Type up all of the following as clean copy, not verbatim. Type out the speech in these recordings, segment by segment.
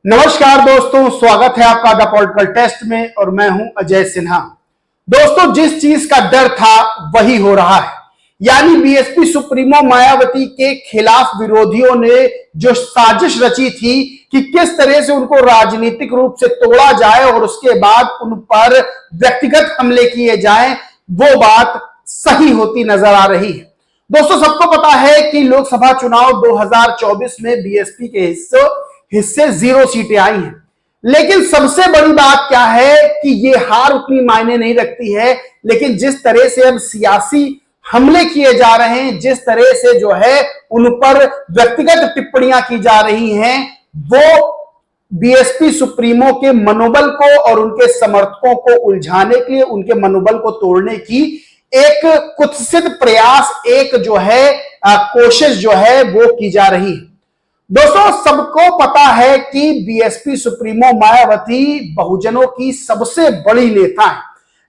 नमस्कार दोस्तों, स्वागत है आपका द पॉलिटिकल टेस्ट में और मैं हूं अजय सिन्हा। दोस्तों, जिस चीज का डर था वही हो रहा है, यानी बीएसपी सुप्रीमो मायावती के खिलाफ विरोधियों ने जो साजिश रची थी कि किस तरह से उनको राजनीतिक रूप से तोड़ा जाए और उसके बाद उन पर व्यक्तिगत हमले किए जाएं, वो बात सही होती नजर आ रही है। दोस्तों, सबको पता है कि लोकसभा चुनाव 2024 में बीएसपी के हिस्से 0 सीटें आई हैं, लेकिन सबसे बड़ी बात क्या है कि ये हार उतनी मायने नहीं रखती है। लेकिन जिस तरह से अब सियासी हमले किए जा रहे हैं, जिस तरह से जो है उन पर व्यक्तिगत टिप्पणियां की जा रही हैं, वो बीएसपी सुप्रीमो के मनोबल को और उनके समर्थकों को उलझाने के लिए, उनके मनोबल को तोड़ने की एक कुत्सित प्रयास, एक जो है कोशिश जो है वो की जा रही है। दोस्तों, सबको पता है कि बीएसपी सुप्रीमो मायावती बहुजनों की सबसे बड़ी नेता है,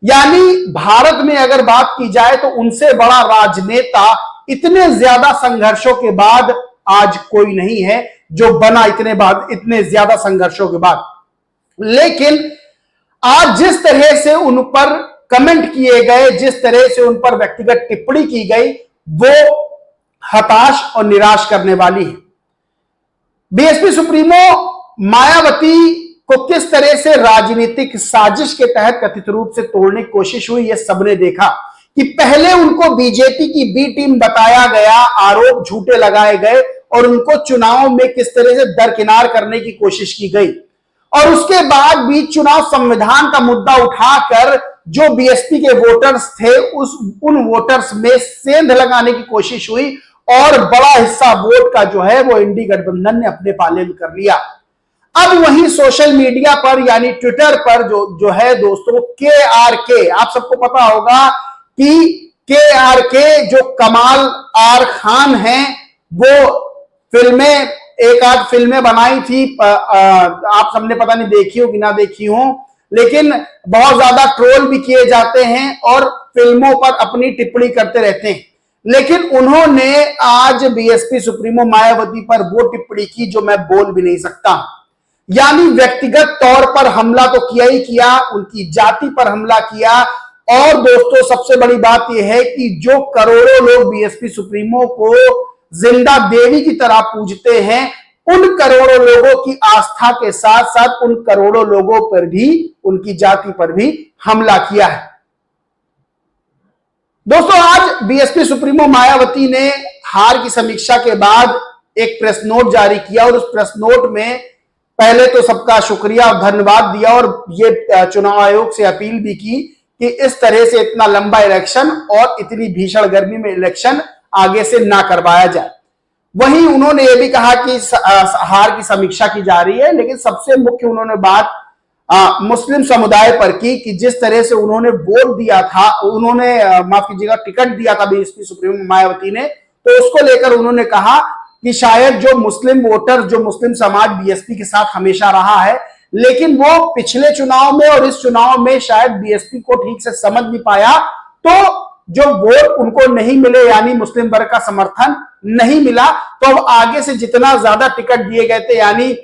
यानी भारत में अगर बात की जाए तो उनसे बड़ा राजनेता इतने ज्यादा संघर्षों के बाद आज कोई नहीं है जो बना इतने ज्यादा संघर्षों के बाद। लेकिन आज जिस तरह से उन पर कमेंट किए गए, जिस तरह से उन पर व्यक्तिगत टिप्पणी की गई, वो हताश और निराश करने वाली है। बीएसपी सुप्रीमो मायावती को किस तरह से राजनीतिक साजिश के तहत कथित रूप से तोड़ने की कोशिश हुई, यह सबने देखा कि पहले उनको बीजेपी की बी टीम बताया गया, आरोप झूठे लगाए गए और उनको चुनाव में किस तरह से दरकिनार करने की कोशिश की गई, और उसके बाद बीच चुनाव संविधान का मुद्दा उठाकर जो बीएसपी के वोटर्स थे उन वोटर्स में सेंध लगाने की कोशिश हुई और बड़ा हिस्सा वोट का जो है वो इंडी गठबंधन ने अपने पाले में कर लिया। अब वही सोशल मीडिया पर यानी ट्विटर पर जो है दोस्तों, KRK, आप सबको पता होगा कि KRK जो कमाल आर खान हैं, वो एक आध फिल्में बनाई थी, आप सबने पता नहीं देखी हो कि ना देखी हो, लेकिन बहुत ज्यादा ट्रोल भी किए जाते हैं और फिल्मों पर अपनी टिप्पणी करते रहते हैं। लेकिन उन्होंने आज बीएसपी सुप्रीमो मायावती पर वो टिप्पणी की जो मैं बोल भी नहीं सकता, यानी व्यक्तिगत तौर पर हमला तो किया ही किया, उनकी जाति पर हमला किया। और दोस्तों, सबसे बड़ी बात यह है कि जो करोड़ों लोग बीएसपी सुप्रीमो को जिंदा देवी की तरह पूजते हैं, उन करोड़ों लोगों की आस्था के साथ साथ उन करोड़ों लोगों पर भी, उनकी जाति पर भी हमला किया है। दोस्तों, आज बीएसपी सुप्रीमो मायावती ने हार की समीक्षा के बाद एक प्रेस नोट जारी किया और उस प्रेस नोट में पहले तो सबका शुक्रिया और धन्यवाद दिया और ये चुनाव आयोग से अपील भी की कि इस तरह से इतना लंबा इलेक्शन और इतनी भीषण गर्मी में इलेक्शन आगे से ना करवाया जाए। वहीं उन्होंने ये भी कहा कि हार की समीक्षा की जा रही है, लेकिन सबसे मुख्य उन्होंने बात मुस्लिम समुदाय पर की कि जिस तरह से उन्होंने वोट दिया था, उन्होंने माफ कीजिएगा टिकट दिया था बीएसपी सुप्रीमो मायावती ने, तो उसको लेकर उन्होंने कहा कि शायद जो मुस्लिम वोटर, जो मुस्लिम समाज बीएसपी के साथ हमेशा रहा है, लेकिन वो पिछले चुनाव में और इस चुनाव में शायद बीएसपी को ठीक से समझ नहीं पाया, तो जो वोट उनको नहीं मिले, यानी मुस्लिम वर्ग का समर्थन नहीं मिला, तो अब आगे से जितना ज्यादा टिकट दिए गए थे, यानी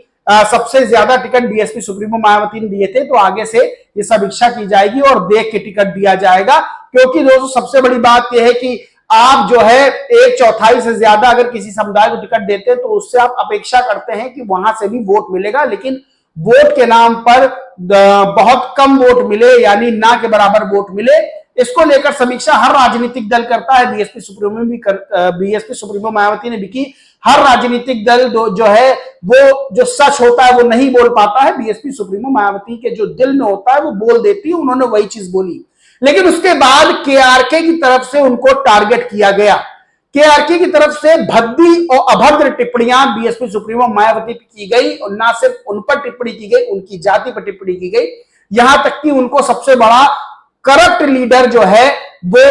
सबसे ज्यादा टिकट बीएसपी सुप्रीमो मायावती ने दिए थे, तो आगे से ये समीक्षा की जाएगी और देख के टिकट दिया जाएगा। क्योंकि दोस्तों, सबसे बड़ी बात यह है कि आप जो है 1/4 से ज्यादा अगर किसी समुदाय को टिकट देते हैं तो उससे आप अपेक्षा करते हैं कि वहां से भी वोट मिलेगा, लेकिन वोट के नाम पर बहुत कम वोट मिले, यानी ना के बराबर वोट मिले, इसको लेकर समीक्षा हर राजनीतिक दल करता है। बीएसपी सुप्रीमो मायावती ने भी की। हर राजनीतिक दल जो है वो जो सच होता है वो नहीं बोल पाता है, बीएसपी सुप्रीमो मायावती के जो दिल में होता है वो बोल देती है, उन्होंने वही चीज बोली। लेकिन उसके बाद KRK की तरफ से उनको टारगेट किया गया। KRK की तरफ से भद्दी और अभद्र टिप्पणियां बीएसपी सुप्रीमो मायावती पर की गई, और ना सिर्फ उन पर टिप्पणी की गई, उनकी जाति पर टिप्पणी की गई, यहां तक कि उनको सबसे बड़ा करप्ट लीडर जो है वो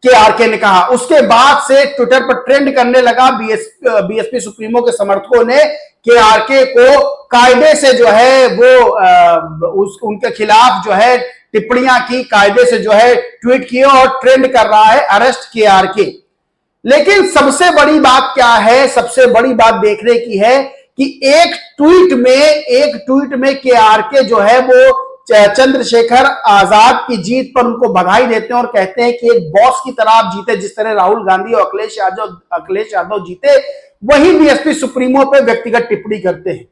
KRK ने कहा। उसके बाद से ट्विटर पर ट्रेंड करने लगा। बीएसपी सुप्रीमो के समर्थकों ने KRK को कायदे से जो है वो उनके खिलाफ जो है टिप्पणियां की, कायदे से जो है ट्वीट किए और ट्रेंड कर रहा है अरेस्ट KRK। लेकिन सबसे बड़ी बात क्या है, सबसे बड़ी बात देखने की है कि एक ट्वीट में केआरके जो है वो चंद्रशेखर आजाद की जीत पर उनको बधाई देते हैं और कहते हैं कि एक बॉस की तरह आप जीते, जिस तरह राहुल गांधी और अखिलेश यादव जीते, वही बीएसपी सुप्रीमो पे व्यक्तिगत टिप्पणी करते हैं।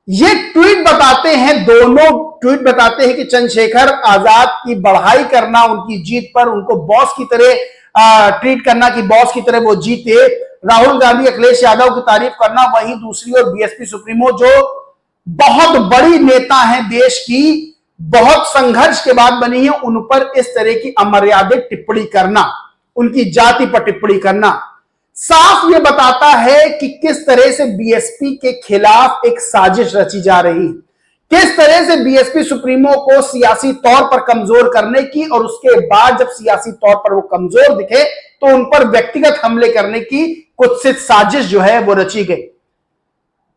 ये ट्वीट बताते हैं, दोनों ट्वीट बताते हैं कि चंद्रशेखर आजाद की बढ़ाई करना उनकी जीत पर, उनको बॉस की तरह ट्रीट करना कि बॉस की तरह वो जीते, राहुल गांधी अखिलेश यादव की तारीफ करना, वहीं दूसरी ओर बीएसपी सुप्रीमो जो बहुत बड़ी नेता हैं देश की, बहुत संघर्ष के बाद बनी है, उन पर इस तरह की अमर्यादित टिप्पणी करना, उनकी जाति पर टिप्पणी करना, साफ ये बताता है कि किस तरह से बीएसपी के खिलाफ एक साजिश रची जा रही है, किस तरह से बीएसपी सुप्रीमो को सियासी तौर पर कमजोर करने की, और उसके बाद जब सियासी तौर पर वो कमजोर दिखे तो उन पर व्यक्तिगत हमले करने की कुत्सित साजिश जो है वो रची गई।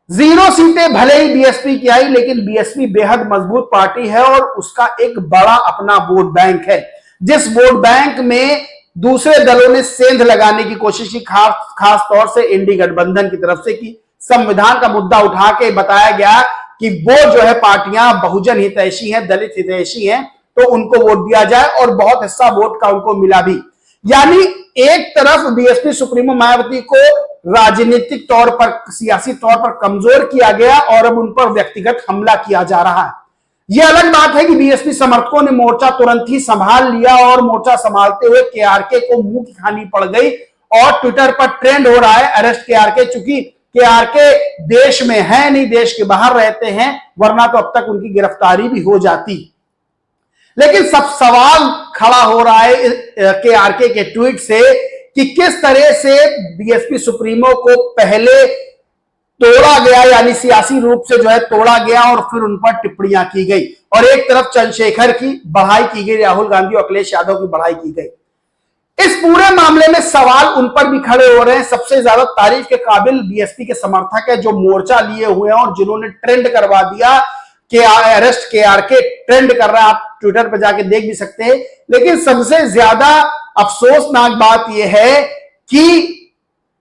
0 सीटें भले ही बीएसपी की आई, लेकिन बीएसपी बेहद मजबूत पार्टी है और उसका एक बड़ा अपना वोट बैंक है, जिस वोट बैंक में दूसरे दलों ने सेंध लगाने की कोशिश की, खास तौर से इंडी गठबंधन की तरफ से, कि संविधान का मुद्दा उठा के बताया गया कि वो जो है पार्टियां बहुजन हितैषी हैं, दलित हितैषी हैं, तो उनको वोट दिया जाए, और बहुत हिस्सा वोट का उनको मिला भी। यानी एक तरफ बीएसपी सुप्रीमो मायावती को राजनीतिक तौर पर, सियासी तौर पर कमजोर किया गया और अब उन पर व्यक्तिगत हमला किया जा रहा है। यह अलग बात है कि बीएसपी समर्थकों ने मोर्चा तुरंत ही संभाल लिया और मोर्चा संभालते हुए केआरके को मुंह की खानी पड़ गई और ट्विटर पर ट्रेंड हो रहा है अरेस्ट केआरके। चूंकि केआरके देश में है नहीं, देश के बाहर रहते हैं, वरना तो अब तक उनकी गिरफ्तारी भी हो जाती। लेकिन सब सवाल खड़ा हो रहा है केआरके के ट्वीट से कि किस तरह से बीएसपी सुप्रीमो को पहले तोड़ा गया, यानी सियासी रूप से जो है तोड़ा गया और फिर उन पर टिप्पणियां की गई, और एक तरफ चंद्रशेखर की बढ़ाई की गई, राहुल गांधी और अखिलेश यादव की बढ़ाई की गई। इस पूरे मामले में सवाल उन पर भी खड़े हो रहे हैं। सबसे ज्यादा तारीफ के काबिल बीएसपी के समर्थक है जो मोर्चा लिए हुए हैं और जिन्होंने ट्रेंड करवा दिया कि अरेस्ट केआरके ट्रेंड कर रहा है, आप ट्विटर पर जाके देख भी सकते हैं। लेकिन सबसे ज्यादा अफसोसनाक बात यह है कि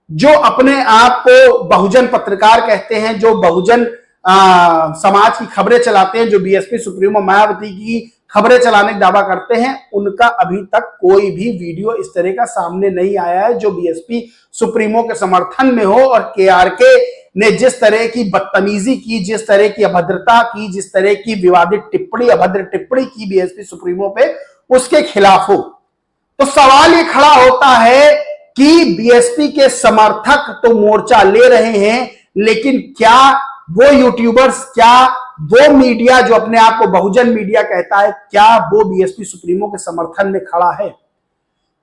जो अपने आप को बहुजन पत्रकार कहते हैं, जो बहुजन समाज की खबरें चलाते हैं, जो बीएसपी सुप्रीमो मायावती की खबरें चलाने का दावा करते हैं, उनका अभी तक कोई भी वीडियो इस तरह का सामने नहीं आया है जो बीएसपी सुप्रीमो के समर्थन में हो। और केआरके ने जिस तरह की बदतमीजी की, जिस तरह की अभद्रता की, जिस तरह की विवादित टिप्पणी, अभद्र टिप्पणी की बीएसपी सुप्रीमो पे, उसके खिलाफ हो, तो सवाल ये खड़ा होता है कि बीएसपी के समर्थक तो मोर्चा ले रहे हैं, लेकिन क्या वो यूट्यूबर्स, क्या वो मीडिया जो अपने आप को बहुजन मीडिया कहता है, क्या वो बीएसपी सुप्रीमो के समर्थन में खड़ा है?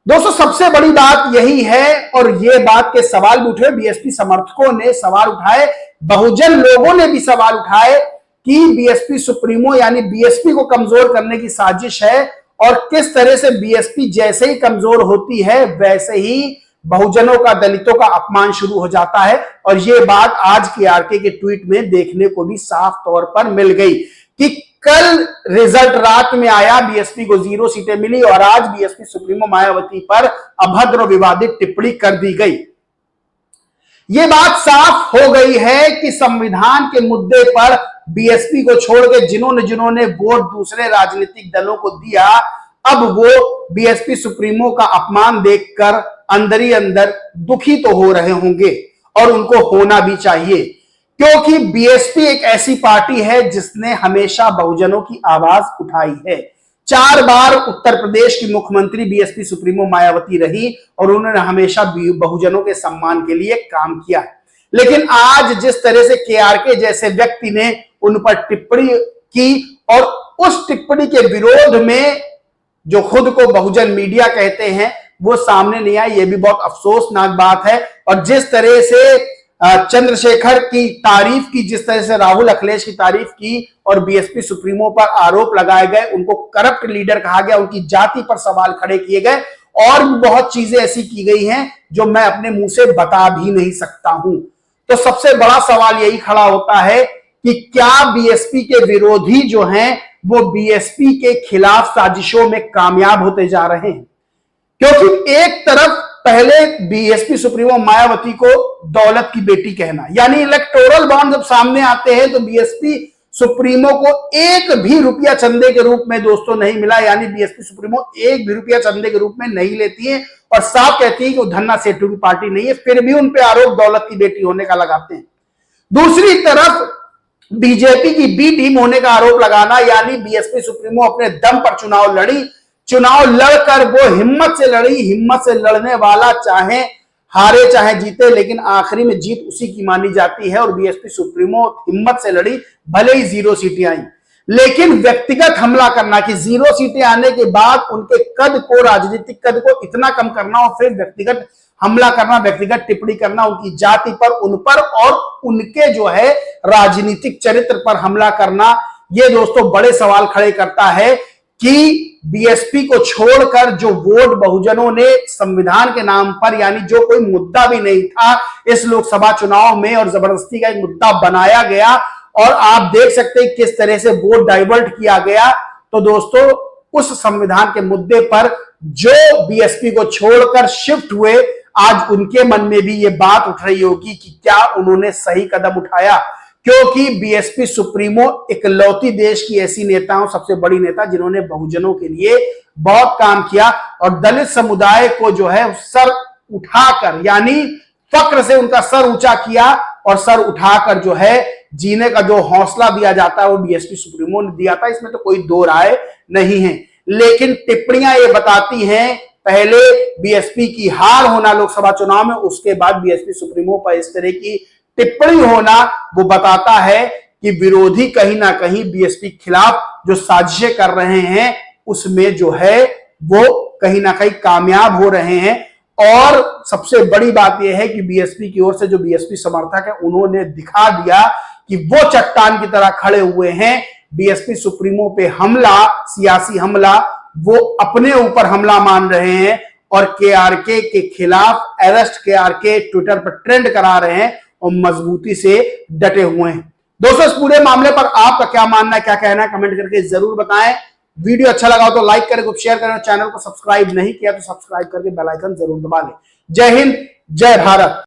दोस्तों, सबसे बड़ी बात यही है, और ये बात के सवाल भी उठे, बीएसपी समर्थकों ने सवाल उठाए, बहुजन लोगों ने भी सवाल उठाए कि बीएसपी सुप्रीमो यानी बीएसपी को कमजोर करने की साजिश है, और किस तरह से बीएसपी जैसे ही कमजोर होती है वैसे ही बहुजनों का, दलितों का अपमान शुरू हो जाता है। और ये बात आज केआरके के ट्वीट में देखने को भी साफ तौर पर मिल गई कि कल रिजल्ट रात में आया, बीएसपी को 0 सीटें मिली और आज बीएसपी सुप्रीमो मायावती पर अभद्र विवादित टिप्पणी कर दी गई। यह बात साफ हो गई है कि संविधान के मुद्दे पर बीएसपी को छोड़ के जिन्होंने वोट दूसरे राजनीतिक दलों को दिया, अब वो बीएसपी सुप्रीमो का अपमान देखकर अंदर ही अंदर दुखी तो हो रहे होंगे, और उनको होना भी चाहिए, क्योंकि बीएसपी एक ऐसी पार्टी है जिसने हमेशा बहुजनों की आवाज उठाई है। 4 बार उत्तर प्रदेश की मुख्यमंत्री बीएसपी सुप्रीमो मायावती रही और उन्होंने हमेशा बहुजनों के सम्मान के लिए काम किया। लेकिन आज जिस तरह से केआरके जैसे व्यक्ति ने उन पर टिप्पणी की, और उस टिप्पणी के विरोध में जो खुद को बहुजन मीडिया कहते हैं वो सामने नहीं आया, ये भी बहुत अफसोसनाक बात है। और जिस तरह से चंद्रशेखर की तारीफ की, जिस तरह से राहुल अखिलेश की तारीफ की और बीएसपी सुप्रीमो पर आरोप लगाए गए, उनको करप्ट लीडर कहा गया, उनकी जाति पर सवाल खड़े किए गए, और भी बहुत चीजें ऐसी की गई हैं जो मैं अपने मुंह से बता भी नहीं सकता हूं। तो सबसे बड़ा सवाल यही खड़ा होता है कि क्या बीएसपी के विरोधी जो हैं वो बीएसपी के खिलाफ साजिशों में कामयाब होते जा रहे हैं? क्योंकि एक तरफ पहले बीएसपी सुप्रीमो मायावती को दौलत की बेटी कहना, यानी इलेक्टोरल बॉन्ड जब सामने आते हैं तो बीएसपी सुप्रीमो को एक भी रुपया चंदे के रूप में दोस्तों नहीं मिला, यानी बीएसपी सुप्रीमो एक भी रुपया चंदे के रूप में नहीं लेती है और साफ कहती है कि वो धन्ना सेठू की पार्टी नहीं है, फिर भी उन पे आरोप दौलत की बेटी होने का लगाते हैं। दूसरी तरफ बीजेपी की बी टीम होने का आरोप लगाना, यानी बीएसपी सुप्रीमो अपने दम पर चुनाव लड़ी, चुनाव लड़कर वो हिम्मत से लड़ी, हिम्मत से लड़ने वाला चाहे हारे चाहे जीते लेकिन आखिरी में जीत उसी की मानी जाती है, और बीएसपी सुप्रीमो हिम्मत से लड़ी, भले ही 0 सीटें आई, लेकिन व्यक्तिगत हमला करना कि 0 सीटें आने के बाद उनके कद को, राजनीतिक कद को इतना कम करना और फिर व्यक्तिगत हमला करना, व्यक्तिगत टिप्पणी करना, उनकी जाति पर, उन पर और उनके जो है राजनीतिक चरित्र पर हमला करना, ये दोस्तों बड़े सवाल खड़े करता है कि बीएसपी को छोड़कर जो वोट बहुजनों ने संविधान के नाम पर, यानी जो कोई मुद्दा भी नहीं था इस लोकसभा चुनाव में और जबरदस्ती का एक मुद्दा बनाया गया और आप देख सकते हैं किस तरह से वोट डाइवर्ट किया गया। तो दोस्तों उस संविधान के मुद्दे पर जो बीएसपी को छोड़कर शिफ्ट हुए, आज उनके मन में भी ये बात उठ रही होगी कि क्या उन्होंने सही कदम उठाया, क्योंकि बीएसपी सुप्रीमो इकलौती देश की ऐसी नेताओं, सबसे बड़ी नेता जिन्होंने बहुजनों के लिए बहुत काम किया और दलित समुदाय को जो है सर उठाकर, यानी फक्र से उनका सर ऊंचा किया और सर उठाकर जो है जीने का जो हौसला दिया जाता है वो बीएसपी सुप्रीमो ने दिया था, इसमें तो कोई दो राय नहीं है। लेकिन टिप्पणियां ये बताती हैं, पहले बीएसपी की हार होना लोकसभा चुनाव में, उसके बाद बीएसपी सुप्रीमो पर इस तरह की टिप्पणी होना, वो बताता है कि विरोधी कहीं ना कहीं बीएसपी के खिलाफ जो साजिशें कर रहे हैं उसमें जो है वो कहीं ना कहीं कामयाब हो रहे हैं। और सबसे बड़ी बात यह है कि बीएसपी की ओर से जो बीएसपी समर्थक है उन्होंने दिखा दिया कि वो चट्टान की तरह खड़े हुए हैं। बीएसपी सुप्रीमो पे हमला, सियासी हमला, वो अपने ऊपर हमला मान रहे हैं और केआरके के खिलाफ अरेस्ट केआरके ट्विटर पर ट्रेंड करा रहे हैं और मजबूती से डटे हुए हैं। दोस्तों इस पूरे मामले पर आपका क्या मानना है, क्या कहना है, कमेंट करके जरूर बताएं। वीडियो अच्छा लगा हो तो लाइक करें, ग्रुप शेयर करें, चैनल को सब्सक्राइब नहीं किया तो सब्सक्राइब करके बेल आइकन जरूर दबा लें। जय हिंद, जय भारत।